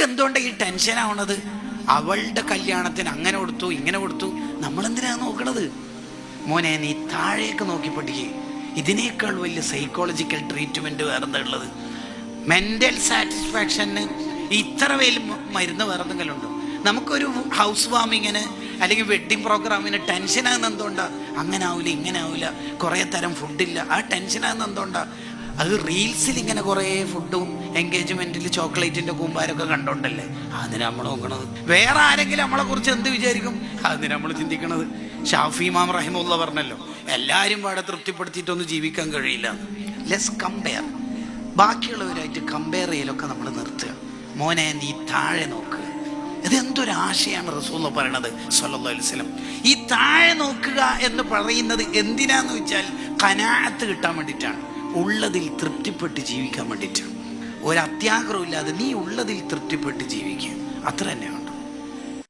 നമുക്ക് എന്തുകൊണ്ടാണ് ഈ ടെൻഷൻ ആവണത്? അവളുടെ കല്യാണത്തിന് അങ്ങനെ കൊടുത്തു ഇങ്ങനെ കൊടുത്തു, നമ്മളെന്തിനാ നോക്കണത്? മോനെ, നീ താഴേക്ക് നോക്കി പഠിക്കേ. ഇതിനേക്കാൾ വലിയ സൈക്കോളജിക്കൽ ട്രീറ്റ്മെന്റ് വേറെന്താ ഉള്ളത്? മെന്റൽ സാറ്റിസ്ഫാക്ഷന് ഇത്ര വലിയ മരുന്ന് വേറെന്തെങ്കിലും ഉണ്ടോ? നമുക്കൊരു ഹൗസ് വാമിങ്ങിന് അല്ലെങ്കിൽ വെഡ്ഡിങ് പ്രോഗ്രാമിന് ടെൻഷനാകുന്ന എന്തുകൊണ്ടാ? അങ്ങനെ ആവില്ല, ഇങ്ങനെ ആവില്ല, കുറേ തരം ഫുഡില്ല, ആ ടെൻഷനാകുന്ന എന്തുകൊണ്ടാ? അത് റീൽസിൽ ഇങ്ങനെ കുറേ ഫുഡും എൻഗേജ്മെന്റിൽ ചോക്ലേറ്റിന്റെ കൂമ്പാരൊക്കെ കണ്ടോണ്ടല്ലേ അതിന് നമ്മൾ നോക്കണത്. വേറെ ആരെങ്കിലും നമ്മളെ കുറിച്ച് എന്ത് വിചാരിക്കും അതിന് നമ്മൾ ചിന്തിക്കണത്. ഷാഫി ഇമാം റഹിമുള്ള പറഞ്ഞല്ലോ, എല്ലാവരും പാടെ തൃപ്തിപ്പെടുത്തിയിട്ടൊന്നും ജീവിക്കാൻ കഴിയില്ല. ലെസ് കമ്പയർ, ബാക്കിയുള്ളവരായിട്ട് കമ്പയർ ചെയ്യലൊക്കെ നമ്മൾ നിർത്തുക. മോനെ, നീ താഴെ നോക്കുക. ഇതെന്തൊരാശയാണ് റസൂൽ പറയണത് സ്വല്ലല്ലാഹു അലൈഹി വസല്ലം. ഈ താഴെ നോക്കുക എന്ന് പറയുന്നത് എന്തിനാന്ന് വെച്ചാൽ ഖനാഅത്ത് കിട്ടാൻ വേണ്ടിയിട്ടാണ്, ഉള്ളതിൽ തൃപ്തിപ്പെട്ട് ജീവിക്കാൻ വേണ്ടിയിട്ടാണ്. ഒരു അത്യാഗ്രഹം ഇല്ലാതെ നീ ഉള്ളതിൽ തൃപ്തിപ്പെട്ട് ജീവിക്കുക, അത്ര തന്നെയാണ്.